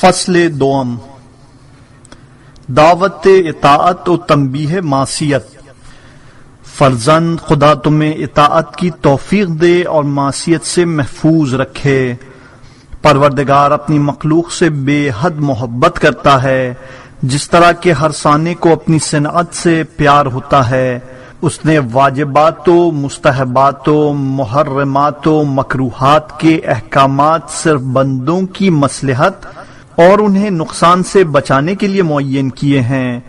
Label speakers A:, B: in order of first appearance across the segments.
A: فصل دوم، دعوت اطاعت و تنبیہ معصیت۔ فرزند خدا تمہیں اطاعت کی توفیق دے اور معصیت سے محفوظ رکھے۔ پروردگار اپنی مخلوق سے بے حد محبت کرتا ہے، جس طرح کہ ہر سانے کو اپنی صنعت سے پیار ہوتا ہے۔ اس نے واجبات و مستحبات و محرمات و مکروہات کے احکامات صرف بندوں کی مصلحت اور انہیں نقصان سے بچانے کے لیے معین کیے ہیں،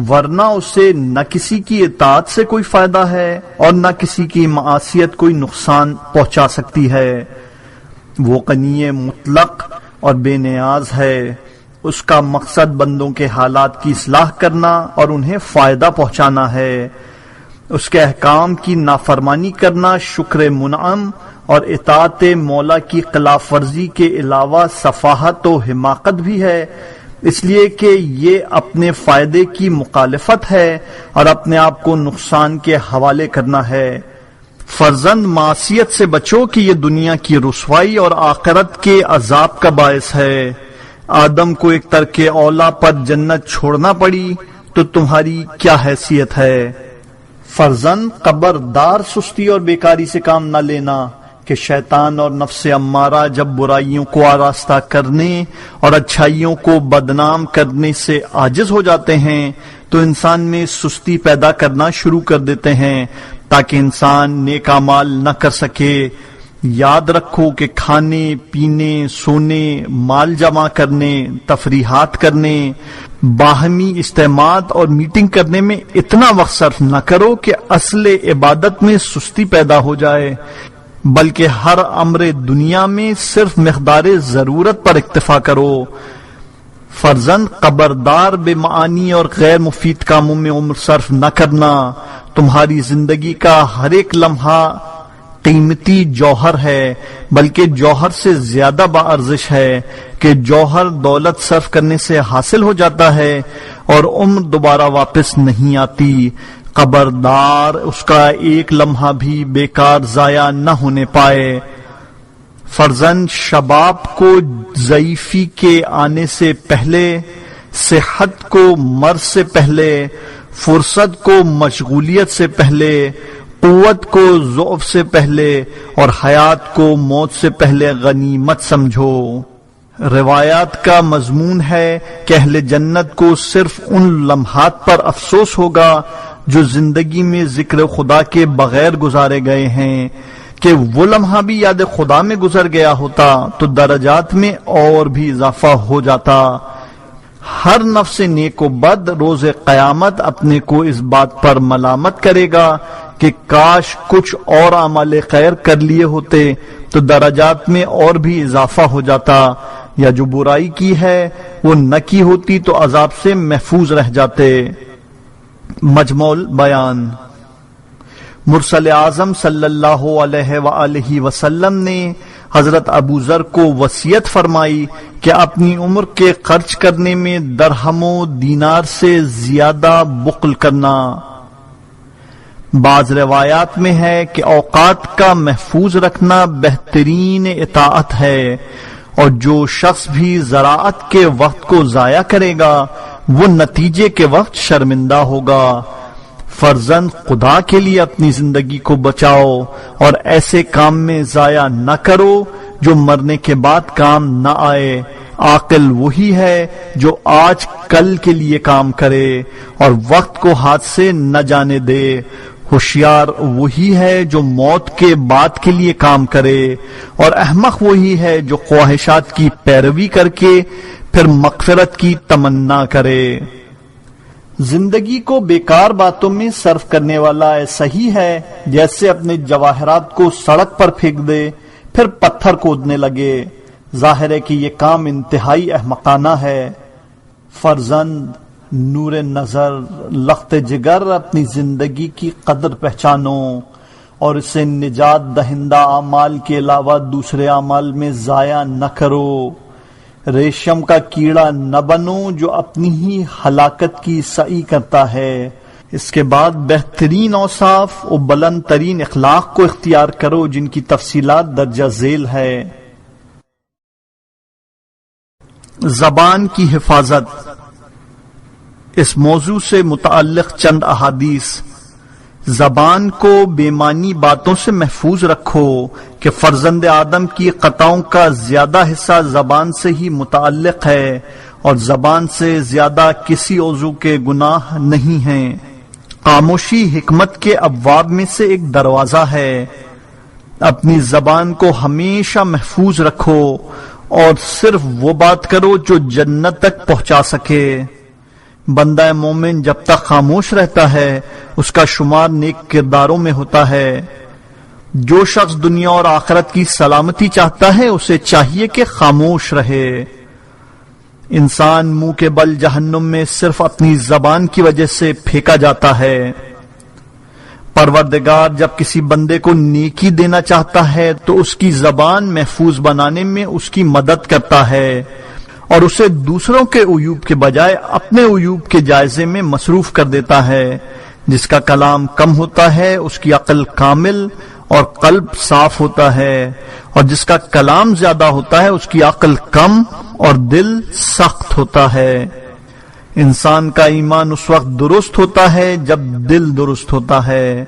A: ورنہ اسے نہ کسی کی اطاعت سے کوئی فائدہ ہے اور نہ کسی کی معصیت کوئی نقصان پہنچا سکتی ہے۔ وہ غنی مطلق اور بے نیاز ہے، اس کا مقصد بندوں کے حالات کی اصلاح کرنا اور انہیں فائدہ پہنچانا ہے۔ اس کے احکام کی نافرمانی کرنا شکر منعم اور اطاعت مولا کی خلاف ورزی کے علاوہ سفاہت و حماقت بھی ہے، اس لیے کہ یہ اپنے فائدے کی مخالفت ہے اور اپنے آپ کو نقصان کے حوالے کرنا ہے۔ فرزند معصیت سے بچو کہ یہ دنیا کی رسوائی اور آخرت کے عذاب کا باعث ہے۔ آدم کو ایک ترک اولا پر جنت چھوڑنا پڑی تو تمہاری کیا حیثیت ہے؟ فرزند خبردار سستی اور بیکاری سے کام نہ لینا کہ شیطان اور نفس امارہ جب برائیوں کو آراستہ کرنے اور اچھائیوں کو بدنام کرنے سے عاجز ہو جاتے ہیں تو انسان میں سستی پیدا کرنا شروع کر دیتے ہیں تاکہ انسان نیک اعمال نہ کر سکے۔ یاد رکھو کہ کھانے پینے، سونے، مال جمع کرنے، تفریحات کرنے، باہمی اجتماعات اور میٹنگ کرنے میں اتنا وقت صرف نہ کرو کہ اصل عبادت میں سستی پیدا ہو جائے، بلکہ ہر امر دنیا میں صرف مقدار ضرورت پر اکتفا کرو۔ فرزند خبردار بے معانی اور غیر مفید کاموں میں عمر صرف نہ کرنا۔ تمہاری زندگی کا ہر ایک لمحہ قیمتی جوہر ہے، بلکہ جوہر سے زیادہ باارزش ہے کہ جوہر دولت صرف کرنے سے حاصل ہو جاتا ہے اور عمر دوبارہ واپس نہیں آتی۔ خبردار اس کا ایک لمحہ بھی بیکار ضائع نہ ہونے پائے۔ فرزند شباب کو ضعیفی کے آنے سے پہلے، صحت کو مرض سے پہلے، فرصت کو مشغولیت سے پہلے، قوت کو ضعف سے پہلے اور حیات کو موت سے پہلے غنیمت سمجھو۔ روایات کا مضمون ہے کہ اہل جنت کو صرف ان لمحات پر افسوس ہوگا جو زندگی میں ذکر خدا کے بغیر گزارے گئے ہیں، کہ وہ لمحہ بھی یاد خدا میں گزر گیا ہوتا تو درجات میں اور بھی اضافہ ہو جاتا۔ ہر نفس نیک و بد روز قیامت اپنے کو اس بات پر ملامت کرے گا کہ کاش کچھ اور اعمال خیر کر لیے ہوتے تو درجات میں اور بھی اضافہ ہو جاتا، یا جو برائی کی ہے وہ نہ کی ہوتی تو عذاب سے محفوظ رہ جاتے۔ مجموع البیان۔ مرسل اعظم صلی اللہ علیہ وآلہ وسلم نے حضرت ابو ذر کو وصیت فرمائی کہ اپنی عمر کے خرچ کرنے میں درہم و دینار سے زیادہ بخل کرنا۔ بعض روایات میں ہے کہ اوقات کا محفوظ رکھنا بہترین اطاعت ہے، اور جو شخص بھی زراعت کے وقت کو ضائع کرے گا وہ نتیجے کے وقت شرمندہ ہوگا۔ فرزند خدا کے لیے اپنی زندگی کو بچاؤ اور ایسے کام میں ضائع نہ کرو جو مرنے کے بعد کام نہ آئے۔ عاقل وہی ہے جو آج کل کے لیے کام کرے اور وقت کو ہاتھ سے نہ جانے دے۔ ہوشیار وہی ہے جو موت کے بعد کے لیے کام کرے، اور احمق وہی ہے جو خواہشات کی پیروی کر کے پھر مغفرت کی تمنا کرے۔ زندگی کو بیکار باتوں میں صرف کرنے والا ایسا ہی ہے جیسے اپنے جواہرات کو سڑک پر پھینک دے پھر پتھر کودنے لگے۔ ظاہر ہے کہ یہ کام انتہائی احمقانہ ہے۔ فرزند نور نظر، لخت جگر اپنی زندگی کی قدر پہچانو اور اسے نجات دہندہ اعمال کے علاوہ دوسرے اعمال میں ضائع نہ کرو۔ ریشم کا کیڑا نہ بنو جو اپنی ہی ہلاکت کی سعی کرتا ہے۔ اس کے بعد بہترین اوصاف و بلند ترین اخلاق کو اختیار کرو جن کی تفصیلات درجہ ذیل ہے۔ زبان کی حفاظت، اس موضوع سے متعلق چند احادیث۔ زبان کو بے معنی باتوں سے محفوظ رکھو کہ فرزند آدم کی خطاؤں کا زیادہ حصہ زبان سے ہی متعلق ہے اور زبان سے زیادہ کسی عضو کے گناہ نہیں ہیں۔ خاموشی حکمت کے ابواب میں سے ایک دروازہ ہے۔ اپنی زبان کو ہمیشہ محفوظ رکھو اور صرف وہ بات کرو جو جنت تک پہنچا سکے۔ بندہ مومن جب تک خاموش رہتا ہے اس کا شمار نیک کرداروں میں ہوتا ہے۔ جو شخص دنیا اور آخرت کی سلامتی چاہتا ہے اسے چاہیے کہ خاموش رہے۔ انسان منہ کے بل جہنم میں صرف اپنی زبان کی وجہ سے پھینکا جاتا ہے۔ پروردگار جب کسی بندے کو نیکی دینا چاہتا ہے تو اس کی زبان محفوظ بنانے میں اس کی مدد کرتا ہے اور اسے دوسروں کے عیوب کے بجائے اپنے عیوب کے جائزے میں مصروف کر دیتا ہے۔ جس کا کلام کم ہوتا ہے اس کی عقل کامل اور قلب صاف ہوتا ہے، اور جس کا کلام زیادہ ہوتا ہے اس کی عقل کم اور دل سخت ہوتا ہے۔ انسان کا ایمان اس وقت درست ہوتا ہے جب دل درست ہوتا ہے،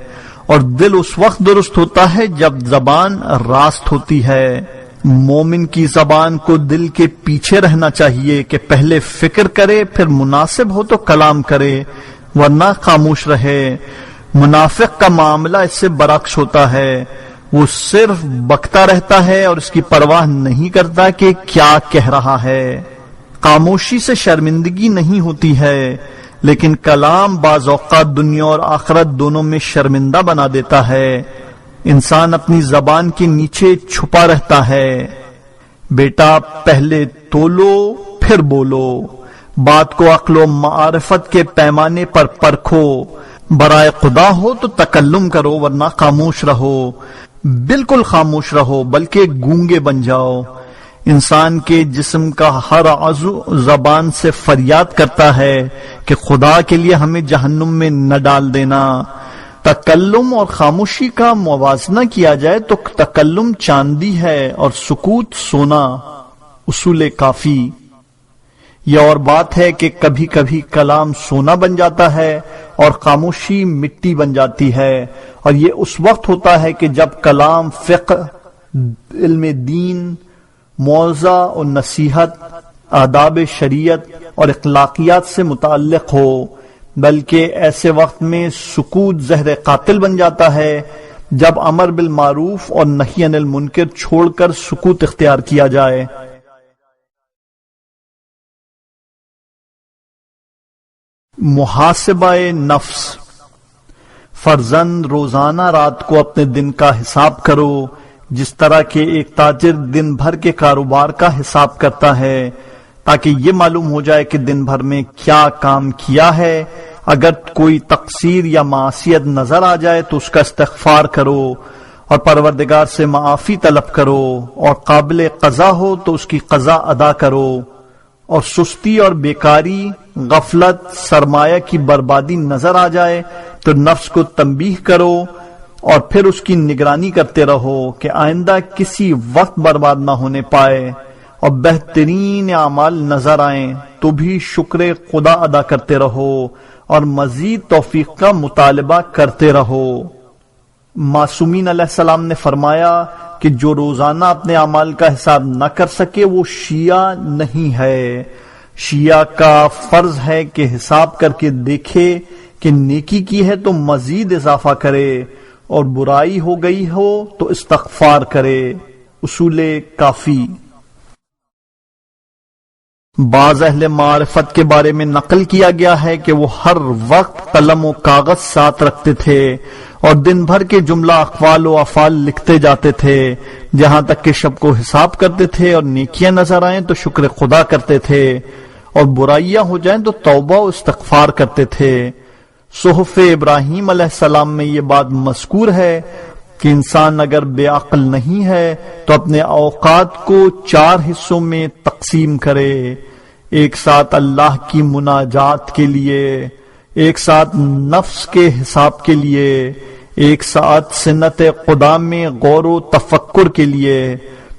A: اور دل اس وقت درست ہوتا ہے جب زبان راست ہوتی ہے۔ مومن کی زبان کو دل کے پیچھے رہنا چاہیے کہ پہلے فکر کرے، پھر مناسب ہو تو کلام کرے، ورنہ خاموش رہے۔ منافق کا معاملہ اس سے برعکس ہوتا ہے، وہ صرف بکتا رہتا ہے اور اس کی پرواہ نہیں کرتا کہ کیا کہہ رہا ہے۔ خاموشی سے شرمندگی نہیں ہوتی ہے، لیکن کلام بعض اوقات دنیا اور آخرت دونوں میں شرمندہ بنا دیتا ہے۔ انسان اپنی زبان کے نیچے چھپا رہتا ہے۔ بیٹا پہلے تولو پھر بولو، بات کو عقل و معرفت کے پیمانے پر پرکھو۔ برائے خدا ہو تو تکلم کرو ورنہ خاموش رہو، بالکل خاموش رہو بلکہ گونگے بن جاؤ۔ انسان کے جسم کا ہر عضو زبان سے فریاد کرتا ہے کہ خدا کے لیے ہمیں جہنم میں نہ ڈال دینا۔ تکلم اور خاموشی کا موازنہ کیا جائے تو تکلم چاندی ہے اور سکوت سونا، اصول کافی۔ یہ اور بات ہے کہ کبھی کبھی کلام سونا بن جاتا ہے اور خاموشی مٹی بن جاتی ہے، اور یہ اس وقت ہوتا ہے کہ جب کلام فقہ، علم دین، موعظہ اور نصیحت، آداب شریعت اور اخلاقیات سے متعلق ہو، بلکہ ایسے وقت میں سکوت زہر قاتل بن جاتا ہے جب امر بالمعروف اور نہی عن المنکر چھوڑ کر سکوت اختیار کیا جائے۔ محاسبہ نفس۔ فرزند روزانہ رات کو اپنے دن کا حساب کرو، جس طرح کہ ایک تاجر دن بھر کے کاروبار کا حساب کرتا ہے، تاکہ یہ معلوم ہو جائے کہ دن بھر میں کیا کام کیا ہے۔ اگر کوئی تقصیر یا معصیت نظر آ جائے تو اس کا استغفار کرو اور پروردگار سے معافی طلب کرو، اور قابل قضا ہو تو اس کی قضا ادا کرو، اور سستی اور بیکاری، غفلت، سرمایہ کی بربادی نظر آ جائے تو نفس کو تنبیہ کرو اور پھر اس کی نگرانی کرتے رہو کہ آئندہ کسی وقت برباد نہ ہونے پائے، اور بہترین اعمال نظر آئیں تو بھی شکر خدا ادا کرتے رہو اور مزید توفیق کا مطالبہ کرتے رہو۔ معصومین علیہ السلام نے فرمایا کہ جو روزانہ اپنے اعمال کا حساب نہ کر سکے وہ شیعہ نہیں ہے۔ شیعہ کا فرض ہے کہ حساب کر کے دیکھے کہ نیکی کی ہے تو مزید اضافہ کرے، اور برائی ہو گئی ہو تو استغفار کرے، اصول کافی۔ بعض اہل معرفت کے بارے میں نقل کیا گیا ہے کہ وہ ہر وقت قلم و کاغذ ساتھ رکھتے تھے اور دن بھر کے جملہ اقوال و افعال لکھتے جاتے تھے، جہاں تک کہ شب کو حساب کرتے تھے اور نیکیاں نظر آئیں تو شکر خدا کرتے تھے، اور برائیاں ہو جائیں تو توبہ و استغفار کرتے تھے۔ صحف ابراہیم علیہ السلام میں یہ بات مذکور ہے کہ انسان اگر بے عقل نہیں ہے تو اپنے اوقات کو 4 حصوں میں تقسیم کرے، ایک ساتھ اللہ کی مناجات کے لیے، ایک ساتھ نفس کے حساب کے لیے، ایک ساتھ سنت خدا میں غور و تفکر کے لیے،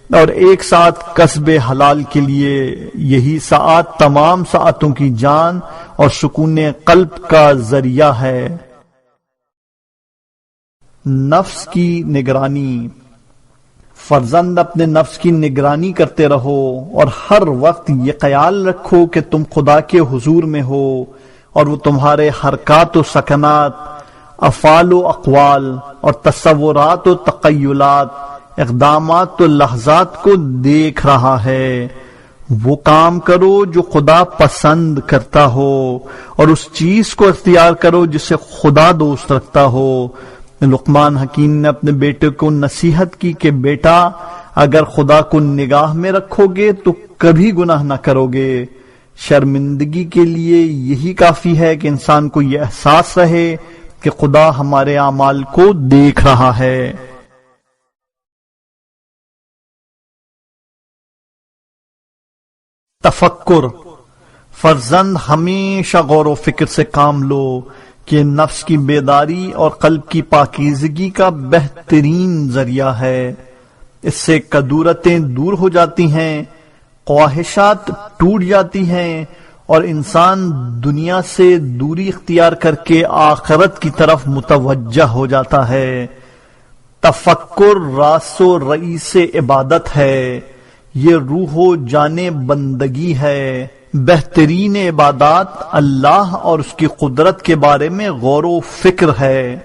A: اور ایک ساعت کسب حلال کے لیے، یہی ساعت تمام ساعتوں کی جان اور سکون قلب کا ذریعہ ہے۔ نفس کی نگرانی۔ فرزند اپنے نفس کی نگرانی کرتے رہو اور ہر وقت یہ خیال رکھو کہ تم خدا کے حضور میں ہو اور وہ تمہارے حرکات و سکنات، افعال و اقوال اور تصورات و تخیلات، اقدامات و لحظات کو دیکھ رہا ہے۔ وہ کام کرو جو خدا پسند کرتا ہو اور اس چیز کو اختیار کرو جسے خدا دوست رکھتا ہو۔ لقمان حکیم نے اپنے بیٹے کو نصیحت کی کہ بیٹا، اگر خدا کو نگاہ میں رکھو گے تو کبھی گناہ نہ کرو گے۔ شرمندگی کے لیے یہی کافی ہے کہ انسان کو یہ احساس رہے کہ خدا ہمارے اعمال کو دیکھ رہا ہے۔ تفکر۔ فرزند ہمیشہ غور و فکر سے کام لو کہ نفس کی بیداری اور قلب کی پاکیزگی کا بہترین ذریعہ ہے۔ اس سے کدورتیں دور ہو جاتی ہیں، خواہشات ٹوٹ جاتی ہیں اور انسان دنیا سے دوری اختیار کر کے آخرت کی طرف متوجہ ہو جاتا ہے۔ تفکر راس و رئیس عبادت ہے، یہ روح و جان بندگی ہے۔ بہترین عبادات اللہ اور اس کی قدرت کے بارے میں غور و فکر ہے۔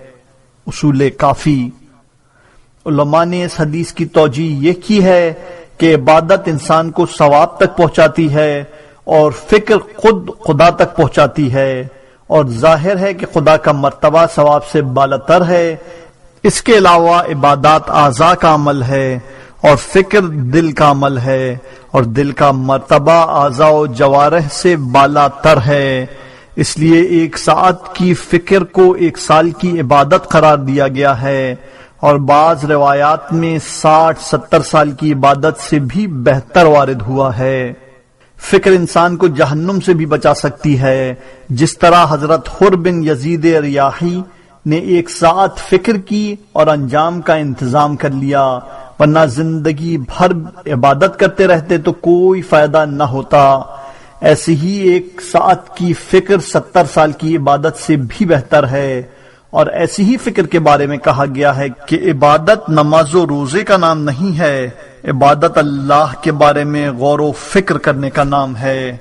A: اصول کافی۔ علماء نے اس حدیث کی توجیہ یہ کی ہے کہ عبادت انسان کو ثواب تک پہنچاتی ہے اور فکر خود خدا تک پہنچاتی ہے، اور ظاہر ہے کہ خدا کا مرتبہ ثواب سے بالاتر ہے۔ اس کے علاوہ عبادات اعضاء کا عمل ہے اور فکر دل کا عمل ہے، اور دل کا مرتبہ اعضاء و جوارح سے بالاتر ہے۔ اس لیے ایک ساعت کی فکر کو ایک سال کی عبادت قرار دیا گیا ہے، اور بعض روایات میں 60-70 سال کی عبادت سے بھی بہتر وارد ہوا ہے۔ فکر انسان کو جہنم سے بھی بچا سکتی ہے، جس طرح حضرت حر بن یزید ریاحی نے ایک ساعت فکر کی اور انجام کا انتظام کر لیا، ورنہ زندگی بھر عبادت کرتے رہتے تو کوئی فائدہ نہ ہوتا۔ ایسی ہی ایک ساعت کی فکر 70 سال کی عبادت سے بھی بہتر ہے، اور ایسی ہی فکر کے بارے میں کہا گیا ہے کہ عبادت نماز و روزے کا نام نہیں ہے، عبادت اللہ کے بارے میں غور و فکر کرنے کا نام ہے۔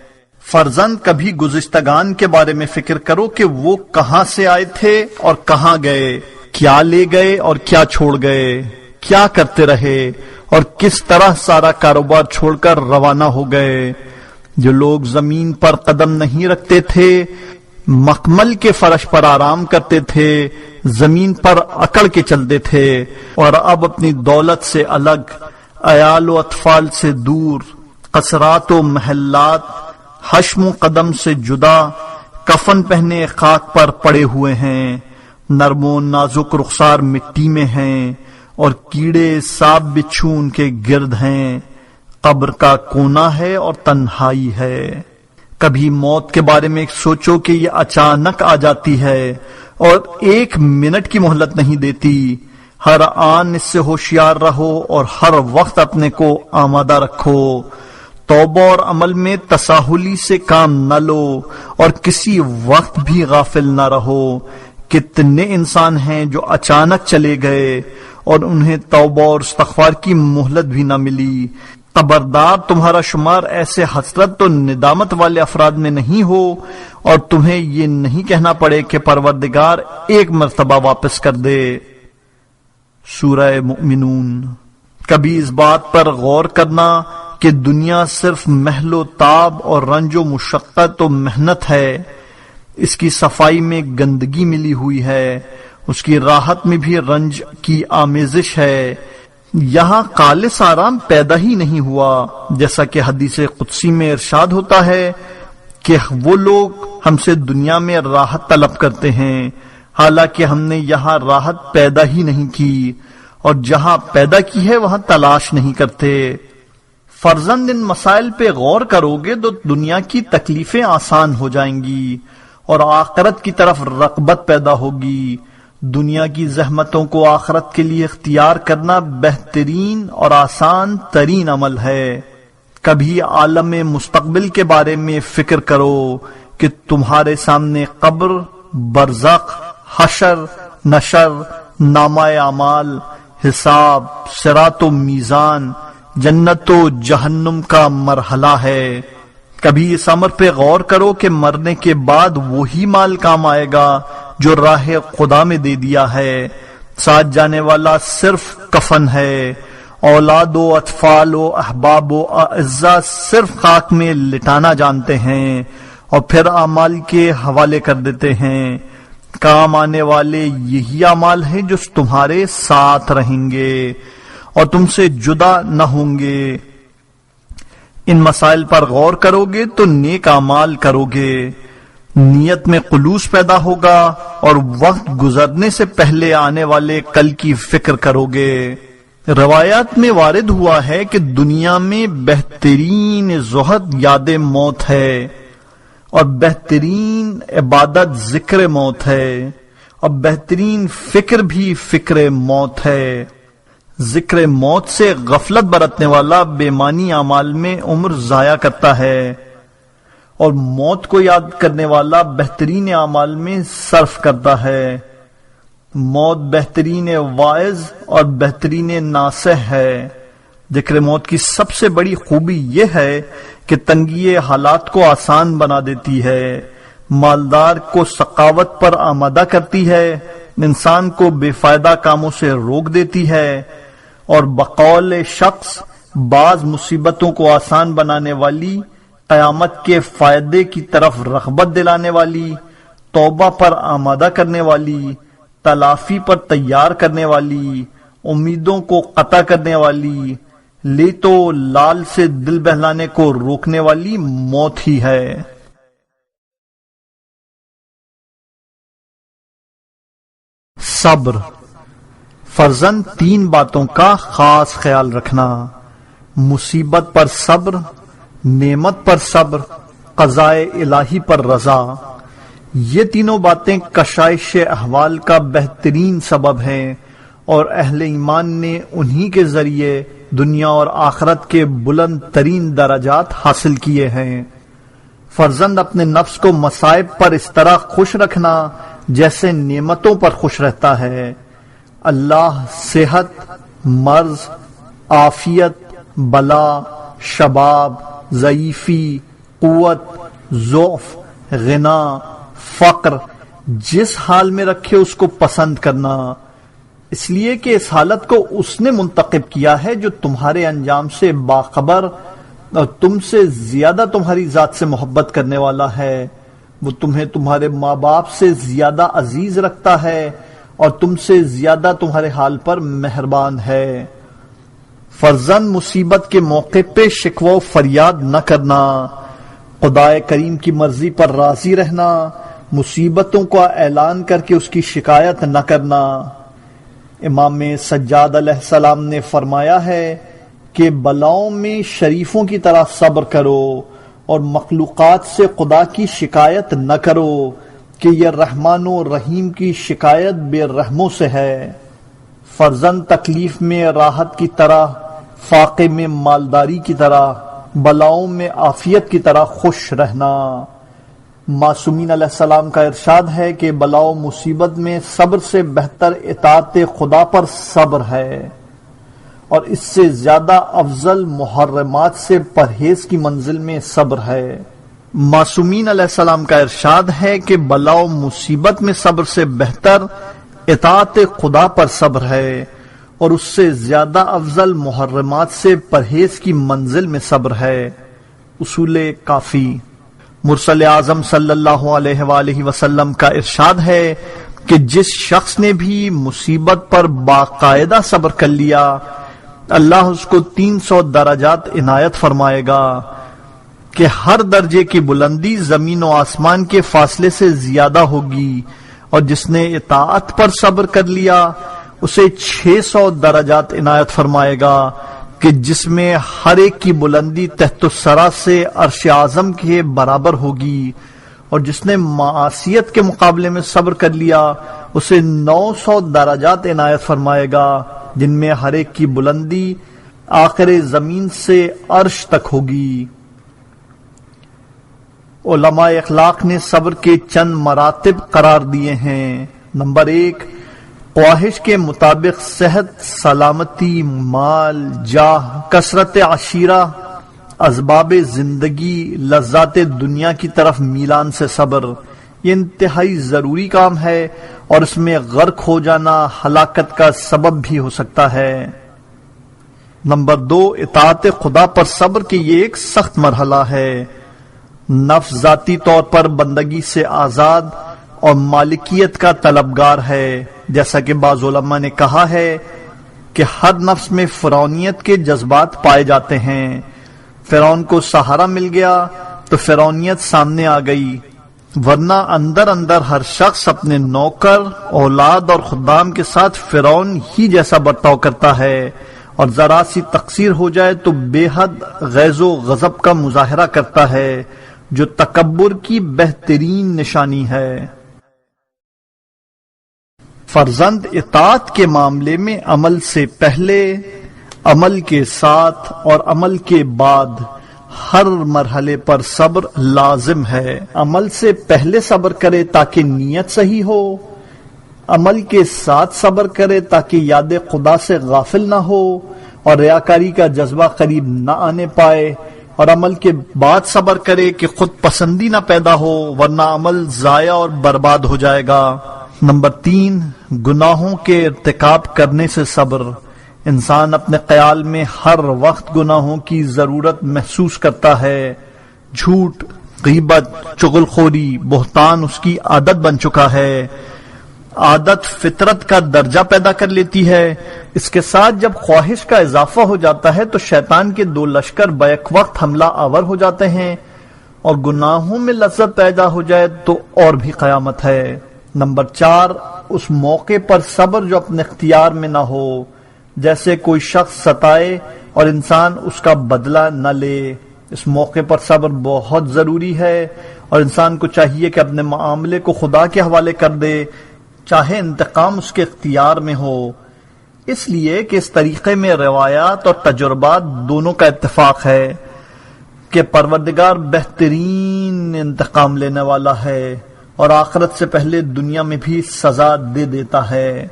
A: فرزند کبھی گزشتگان کے بارے میں فکر کرو کہ وہ کہاں سے آئے تھے اور کہاں گئے، کیا لے گئے اور کیا چھوڑ گئے، کیا کرتے رہے اور کس طرح سارا کاروبار چھوڑ کر روانہ ہو گئے۔ جو لوگ زمین پر قدم نہیں رکھتے تھے، مخمل کے فرش پر آرام کرتے تھے، زمین پر اکڑ کے چلتے تھے، اور اب اپنی دولت سے الگ، عیال و اطفال سے دور، قصرات و محلات، حشم و قدم سے جدا، کفن پہنے خاک پر پڑے ہوئے ہیں، نرم و نازک رخسار مٹی میں ہیں، اور کیڑے سانپ بچھو ان کے گرد ہیں، قبر کا کونا ہے اور تنہائی ہے۔ کبھی موت کے بارے میں سوچو کہ یہ اچانک آ جاتی ہے اور 1 منٹ کی مہلت نہیں دیتی۔ ہر آن اس سے ہوشیار رہو اور ہر وقت اپنے کو آمادہ رکھو۔ توبہ اور عمل میں تساہلی سے کام نہ لو اور کسی وقت بھی غافل نہ رہو۔ کتنے انسان ہیں جو اچانک چلے گئے اور انہیں توبہ اور استغفار کی مہلت بھی نہ ملی۔ خبردار تمہارا شمار ایسے حسرت و ندامت والے افراد میں نہیں ہو اور تمہیں یہ نہیں کہنا پڑے کہ پروردگار ایک مرتبہ واپس کر دے۔ سورہ مومنون۔ کبھی اس بات پر غور کرنا کہ دنیا صرف محل و تاب اور رنج و مشقت و محنت ہے، اس کی صفائی میں گندگی ملی ہوئی ہے، اس کی راحت میں بھی رنج کی آمیزش ہے۔ یہاں خالص آرام پیدا ہی نہیں ہوا، جیسا کہ حدیث قدسی میں ارشاد ہوتا ہے کہ وہ لوگ ہم سے دنیا میں راحت طلب کرتے ہیں، حالانکہ ہم نے یہاں راحت پیدا ہی نہیں کی، اور جہاں پیدا کی ہے وہاں تلاش نہیں کرتے۔ فرزند ان مسائل پہ غور کرو گے تو دنیا کی تکلیفیں آسان ہو جائیں گی اور آخرت کی طرف رغبت پیدا ہوگی۔ دنیا کی زحمتوں کو آخرت کے لیے اختیار کرنا بہترین اور آسان ترین عمل ہے۔ کبھی عالم مستقبل کے بارے میں فکر کرو کہ تمہارے سامنے قبر، برزخ، حشر، نشر، نامہ اعمال، حساب، صراط و میزان، جنت و جہنم کا مرحلہ ہے۔ کبھی اس امر پہ غور کرو کہ مرنے کے بعد وہی مال کام آئے گا جو راہ خدا میں دے دیا ہے، ساتھ جانے والا صرف کفن ہے، اولاد و اطفال و احباب و اعزاء صرف خاک میں لٹانا جانتے ہیں اور پھر اعمال کے حوالے کر دیتے ہیں۔ کام آنے والے یہی اعمال ہیں جو تمہارے ساتھ رہیں گے اور تم سے جدا نہ ہوں گے۔ ان مسائل پر غور کرو گے تو نیک اعمال کرو گے، نیت میں خلوص پیدا ہوگا اور وقت گزرنے سے پہلے آنے والے کل کی فکر کرو گے۔ روایات میں وارد ہوا ہے کہ دنیا میں بہترین زہد یاد موت ہے اور بہترین عبادت ذکر موت ہے اور بہترین فکر بھی فکر موت ہے۔ ذکر موت سے غفلت برتنے والا بے معنی اعمال میں عمر ضائع کرتا ہے اور موت کو یاد کرنے والا بہترین اعمال میں صرف کرتا ہے۔ موت بہترین واعظ اور بہترین ناصح ہے۔ ذکر موت کی سب سے بڑی خوبی یہ ہے کہ تنگی حالات کو آسان بنا دیتی ہے، مالدار کو سخاوت پر آمادہ کرتی ہے، انسان کو بے فائدہ کاموں سے روک دیتی ہے اور بقول شخص بعض مصیبتوں کو آسان بنانے والی، قیامت کے فائدے کی طرف رغبت دلانے والی، توبہ پر آمادہ کرنے والی، تلافی پر تیار کرنے والی، امیدوں کو قطع کرنے والی، لے تو لال سے دل بہلانے کو روکنے والی موت ہی ہے۔ صبر۔ فرزند تین باتوں کا خاص خیال رکھنا: مصیبت پر صبر، نعمت پر صبر، قضاء الہی پر رضا۔ یہ تینوں باتیں کشائش احوال کا بہترین سبب ہیں اور اہل ایمان نے انہی کے ذریعے دنیا اور آخرت کے بلند ترین درجات حاصل کیے ہیں۔ فرزند اپنے نفس کو مصائب پر اس طرح خوش رکھنا جیسے نعمتوں پر خوش رہتا ہے۔ اللہ صحت، مرض، عافیت، بلا، شباب، ضعیفی، قوت، ضعف، غنا، فقر، جس حال میں رکھے اس کو پسند کرنا، اس لیے کہ اس حالت کو اس نے منتخب کیا ہے جو تمہارے انجام سے باخبر اور تم سے زیادہ تمہاری ذات سے محبت کرنے والا ہے۔ وہ تمہیں تمہارے ماں باپ سے زیادہ عزیز رکھتا ہے اور تم سے زیادہ تمہارے حال پر مہربان ہے۔ فرزند مصیبت کے موقع پہ شکوہ و فریاد نہ کرنا، خدا کریم کی مرضی پر راضی رہنا، مصیبتوں کا اعلان کر کے اس کی شکایت نہ کرنا۔ امام سجاد علیہ السلام نے فرمایا ہے کہ بلاؤں میں شریفوں کی طرح صبر کرو اور مخلوقات سے خدا کی شکایت نہ کرو کہ یہ رحمان و رحیم کی شکایت بے رحموں سے ہے۔ فرزند تکلیف میں راحت کی طرح، فاقے میں مالداری کی طرح، بلاؤں میں عافیت کی طرح خوش رہنا۔ معصومین علیہ السلام کا ارشاد ہے کہ بلا و مصیبت میں صبر سے بہتر اطاعت خدا پر صبر ہے اور اس سے زیادہ افضل محرمات سے پرہیز کی منزل میں صبر ہے۔ معصومین علیہ السلام کا ارشاد ہے کہ بلا و مصیبت میں صبر سے بہتر اطاعت خدا پر صبر ہے اور اس سے زیادہ افضل محرمات سے پرہیز کی منزل میں صبر ہے۔ اصول کافی۔ مرسل اعظم صلی اللہ علیہ وآلہ وسلم کا ارشاد ہے کہ جس شخص نے بھی مصیبت پر باقاعدہ صبر کر لیا، اللہ اس کو 300 درجات عنایت فرمائے گا کہ ہر درجے کی بلندی زمین و آسمان کے فاصلے سے زیادہ ہوگی، اور جس نے اطاعت پر صبر کر لیا اسے 600 درجات عنایت فرمائے گا کہ جس میں ہر ایک کی بلندی تحت الثری سے عرش اعظم کے برابر ہوگی، اور جس نے معصیت کے مقابلے میں صبر کر لیا اسے 900 درجات عنایت فرمائے گا، جن میں ہر ایک کی بلندی آخر زمین سے عرش تک ہوگی۔ علماء اخلاق نے صبر کے چند مراتب قرار دیے ہیں۔ نمبر 1، خواہش کے مطابق صحت، سلامتی، مال، جاہ، کثرت عشیرہ، اسباب زندگی، لذات دنیا کی طرف میلان سے صبر۔ یہ انتہائی ضروری کام ہے اور اس میں غرق ہو جانا ہلاکت کا سبب بھی ہو سکتا ہے۔ نمبر 2، اطاعت خدا پر صبر کے یہ ایک سخت مرحلہ ہے۔ نفس ذاتی طور پر بندگی سے آزاد اور مالکیت کا طلبگار ہے، جیسا کہ بعض علماء نے کہا ہے کہ ہر نفس میں فرعونیت کے جذبات پائے جاتے ہیں۔ فرعون کو سہارا مل گیا تو فرعونیت سامنے آ گئی، ورنہ اندر اندر ہر شخص اپنے نوکر، اولاد اور خدام کے ساتھ فرعون ہی جیسا برتاؤ کرتا ہے، اور ذرا سی تقصیر ہو جائے تو بے حد غیظ و غضب کا مظاہرہ کرتا ہے، جو تکبر کی بہترین نشانی ہے۔ فرزند اطاعت کے معاملے میں عمل سے پہلے، عمل کے ساتھ اور عمل کے بعد ہر مرحلے پر صبر لازم ہے۔ عمل سے پہلے صبر کرے تاکہ نیت صحیح ہو، عمل کے ساتھ صبر کرے تاکہ یاد خدا سے غافل نہ ہو اور ریاکاری کا جذبہ قریب نہ آنے پائے، اور عمل کے بعد صبر کرے کہ خود پسندی نہ پیدا ہو، ورنہ عمل ضائع اور برباد ہو جائے گا۔ نمبر 3، گناہوں کے ارتکاب کرنے سے صبر۔ انسان اپنے خیال میں ہر وقت گناہوں کی ضرورت محسوس کرتا ہے۔ جھوٹ، غیبت، چغل خوری، بہتان اس کی عادت بن چکا ہے۔ عادت فطرت کا درجہ پیدا کر لیتی ہے۔ اس کے ساتھ جب خواہش کا اضافہ ہو جاتا ہے تو شیطان کے 2 لشکر بیک وقت حملہ آور ہو جاتے ہیں، اور گناہوں میں لذت پیدا ہو جائے تو اور بھی قیامت ہے۔ نمبر 4، اس موقع پر صبر جو اپنے اختیار میں نہ ہو، جیسے کوئی شخص ستائے اور انسان اس کا بدلہ نہ لے۔ اس موقع پر صبر بہت ضروری ہے، اور انسان کو چاہیے کہ اپنے معاملے کو خدا کے حوالے کر دے، چاہے انتقام اس کے اختیار میں ہو، اس لیے کہ اس طریقے میں روایات اور تجربات دونوں کا اتفاق ہے کہ پروردگار بہترین انتقام لینے والا ہے اور آخرت سے پہلے دنیا میں بھی سزا دے دیتا ہے۔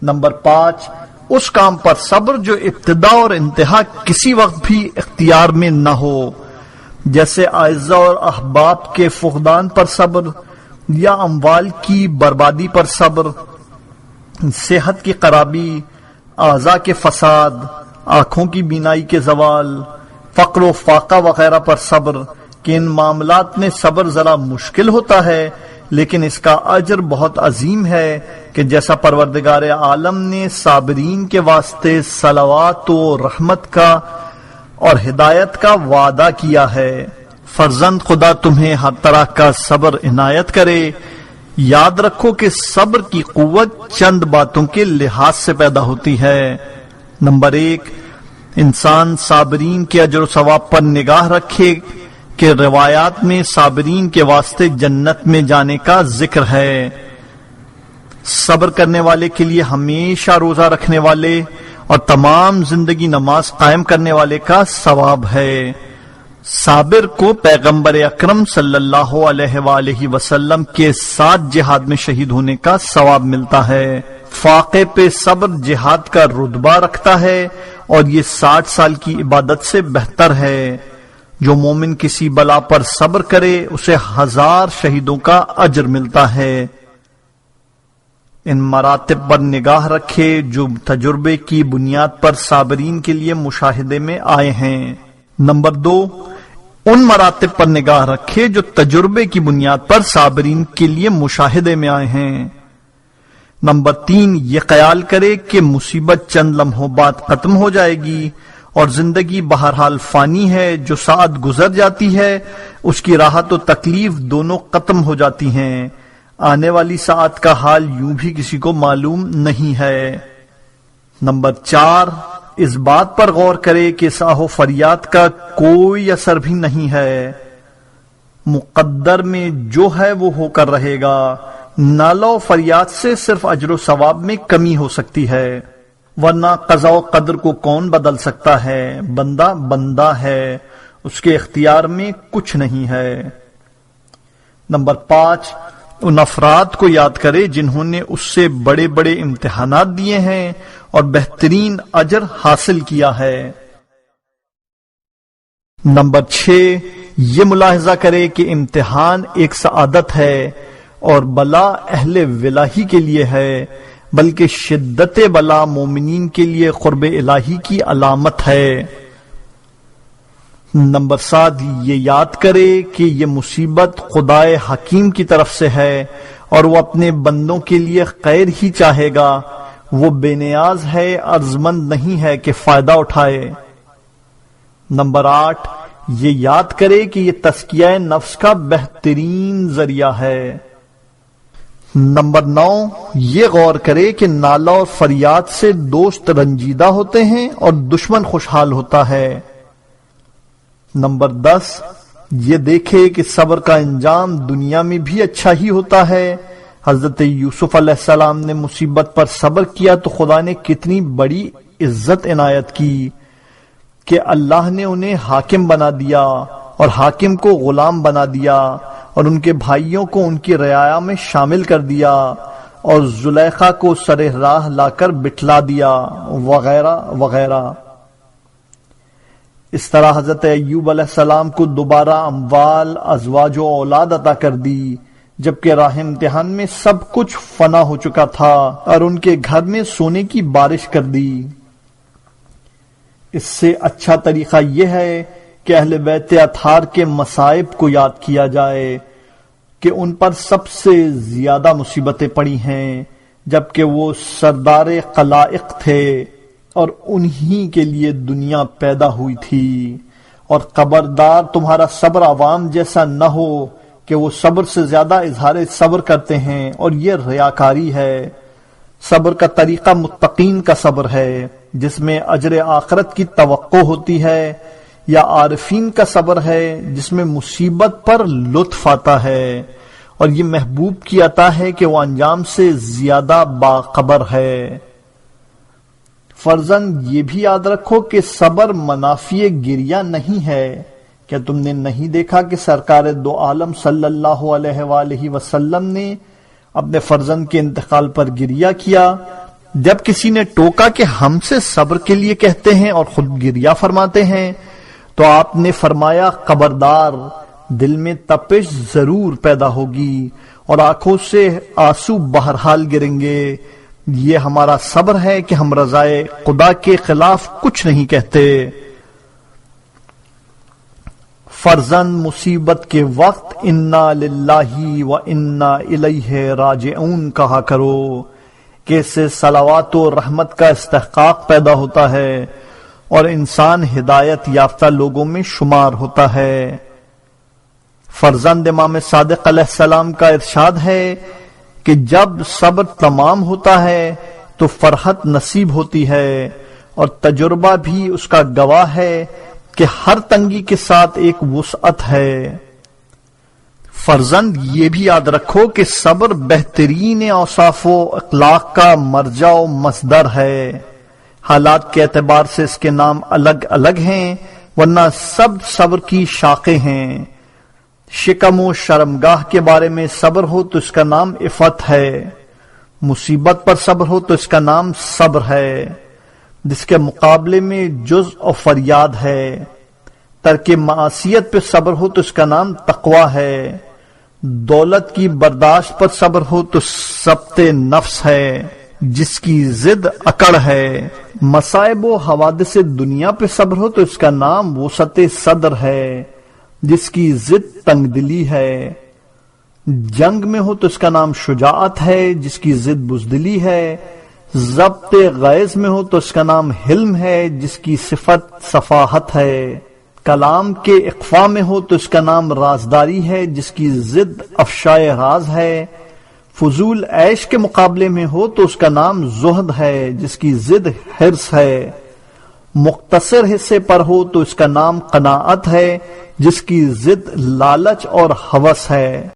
A: نمبر 5، اس کام پر صبر جو ابتدا اور انتہا کسی وقت بھی اختیار میں نہ ہو، جیسے اعزہ اور احباب کے فقدان پر صبر، یا اموال کی بربادی پر صبر، صحت کی خرابی، اعضاء کے فساد، آنکھوں کی بینائی کے زوال، فقر و فاقہ وغیرہ پر صبر، کہ ان معاملات میں صبر ذرا مشکل ہوتا ہے لیکن اس کا اجر بہت عظیم ہے، کہ جیسا پروردگار عالم نے صابرین کے واسطے صلوات و رحمت کا اور ہدایت کا وعدہ کیا ہے۔ فرزند خدا تمہیں ہر طرح کا صبر عنایت کرے۔ یاد رکھو کہ صبر کی قوت چند باتوں کے لحاظ سے پیدا ہوتی ہے۔ نمبر 1، انسان صابرین کے اجر و ثواب پر نگاہ رکھے کہ روایات میں صابرین کے واسطے جنت میں جانے کا ذکر ہے۔ صبر کرنے والے کے لیے ہمیشہ روزہ رکھنے والے اور تمام زندگی نماز قائم کرنے والے کا ثواب ہے۔ صابر کو پیغمبر اکرم صلی اللہ علیہ وآلہ وسلم کے ساتھ جہاد میں شہید ہونے کا ثواب ملتا ہے۔ فاقے پہ صبر جہاد کا رتبہ رکھتا ہے اور یہ 60 سال کی عبادت سے بہتر ہے۔ جو مومن کسی بلا پر صبر کرے اسے 1000 شہیدوں کا اجر ملتا ہے۔ ان مراتب پر نگاہ رکھے جو تجربے کی بنیاد پر صابرین کے لیے مشاہدے میں آئے ہیں۔ نمبر 2، ان مراتب پر نگاہ رکھے جو تجربے کی بنیاد پر صابرین کے لیے مشاہدے میں آئے ہیں۔ نمبر 3، یہ خیال کرے کہ مصیبت چند لمحوں بعد ختم ہو جائے گی اور زندگی بہرحال فانی ہے۔ جو ساعت گزر جاتی ہے اس کی راحت و تکلیف دونوں ختم ہو جاتی ہیں۔ آنے والی ساعت کا حال یوں بھی کسی کو معلوم نہیں ہے۔ نمبر 4، اس بات پر غور کرے کہ صاح و فریاد کا کوئی اثر بھی نہیں ہے۔ مقدر میں جو ہے وہ ہو کر رہے گا، نالہ و فریاد سے صرف اجر و ثواب میں کمی ہو سکتی ہے، ورنہ قضاء و قدر کو کون بدل سکتا ہے؟ بندہ بندہ ہے، اس کے اختیار میں کچھ نہیں ہے۔ نمبر 5، ان افراد کو یاد کرے جنہوں نے اس سے بڑے بڑے امتحانات دیے ہیں اور بہترین اجر حاصل کیا ہے۔ نمبر 6، یہ ملاحظہ کرے کہ امتحان ایک سعادت ہے اور بلا اہل ولاہی کے لیے ہے، بلکہ شدت بلا مومنین کے لیے قرب الہی کی علامت ہے۔ نمبر 7، یہ یاد کرے کہ یہ مصیبت خدائے حکیم کی طرف سے ہے اور وہ اپنے بندوں کے لیے خیر ہی چاہے گا، وہ بے نیاز ہے، عرضمند نہیں ہے کہ فائدہ اٹھائے۔ نمبر 8، یہ یاد کرے کہ یہ تزکیہ نفس کا بہترین ذریعہ ہے۔ نمبر 9، یہ غور کرے کہ نالہ اور فریاد سے دوست رنجیدہ ہوتے ہیں اور دشمن خوشحال ہوتا ہے۔ نمبر 10، یہ دیکھے کہ صبر کا انجام دنیا میں بھی اچھا ہی ہوتا ہے۔ حضرت یوسف علیہ السلام نے مصیبت پر صبر کیا تو خدا نے کتنی بڑی عزت عنایت کی کہ اللہ نے انہیں حاکم بنا دیا اور حاکم کو غلام بنا دیا اور ان کے بھائیوں کو ان کی رعایا میں شامل کر دیا اور زلیخا کو سر راہ لا کر بٹھلا دیا، وغیرہ وغیرہ۔ اس طرح حضرت ایوب علیہ السلام کو دوبارہ اموال، ازواج و اولاد عطا کر دی، جبکہ راہ امتحان میں سب کچھ فنا ہو چکا تھا، اور ان کے گھر میں سونے کی بارش کر دی۔ اس سے اچھا طریقہ یہ ہے کہ اہل بیت اطہار کے مصائب کو یاد کیا جائے کہ ان پر سب سے زیادہ مصیبتیں پڑی ہیں، جبکہ وہ سردار خلائق تھے اور انہی کے لیے دنیا پیدا ہوئی تھی۔ اور خبردار تمہارا صبر عوام جیسا نہ ہو کہ وہ صبر سے زیادہ اظہار صبر کرتے ہیں، اور یہ ریاکاری ہے۔ صبر کا طریقہ متقین کا صبر ہے، جس میں اجر آخرت کی توقع ہوتی ہے، یا عارفین کا صبر ہے جس میں مصیبت پر لطف آتا ہے، اور یہ محبوب کی عطا ہے کہ وہ انجام سے زیادہ باخبر ہے۔ فرزند یہ بھی یاد رکھو کہ صبر منافی گریہ نہیں ہے۔ کیا تم نے نہیں دیکھا کہ سرکار دو عالم صلی اللہ علیہ وآلہ وسلم نے اپنے فرزند کے انتقال پر گریہ کیا؟ جب کسی نے ٹوکا کہ ہم سے صبر کے لیے کہتے ہیں اور خود گریہ فرماتے ہیں، تو آپ نے فرمایا خبردار، دل میں تپش ضرور پیدا ہوگی اور آنکھوں سے آنسو بہرحال گریں گے۔ یہ ہمارا صبر ہے کہ ہم رضائے خدا کے خلاف کچھ نہیں کہتے۔ فرزند مصیبت کے وقت انا للہ و انا الیہ راجعون کہا کرو، کہ اس سے صلوات و رحمت کا استحقاق پیدا ہوتا ہے اور انسان ہدایت یافتہ لوگوں میں شمار ہوتا ہے۔ فرزند امام صادق علیہ السلام کا ارشاد ہے کہ جب صبر تمام ہوتا ہے تو فرحت نصیب ہوتی ہے، اور تجربہ بھی اس کا گواہ ہے کہ ہر تنگی کے ساتھ ایک وسعت ہے۔ فرزند یہ بھی یاد رکھو کہ صبر بہترین اوصاف و اخلاق کا مرجع و مصدر ہے۔ حالات کے اعتبار سے اس کے نام الگ الگ ہیں، ورنہ سب صبر کی شاخیں ہیں۔ شکم و شرمگاہ کے بارے میں صبر ہو تو اس کا نام عفت ہے، مصیبت پر صبر ہو تو اس کا نام صبر ہے، جس کے مقابلے میں جز و فریاد ہے۔ ترک معصیت پہ صبر ہو تو اس کا نام تقوی ہے، دولت کی برداشت پر صبر ہو تو ضبط نفس ہے، جس کی ضد اکڑ ہے۔ مصائب و حوادث دنیا پہ صبر ہو تو اس کا نام وسعت صدر ہے، جس کی ضد تنگ دلی ہے۔ جنگ میں ہو تو اس کا نام شجاعت ہے، جس کی ضد بزدلی ہے۔ ضبط غیظ میں ہو تو اس کا نام حلم ہے، جس کی صفت صفاحت ہے۔ کلام کے اخفاء میں ہو تو اس کا نام رازداری ہے، جس کی ضد افشائے راز ہے۔ فضول عیش کے مقابلے میں ہو تو اس کا نام زہد ہے، جس کی ضد حرص ہے۔ مختصر حصے پر ہو تو اس کا نام قناعت ہے، جس کی ضد لالچ اور ہوس ہے۔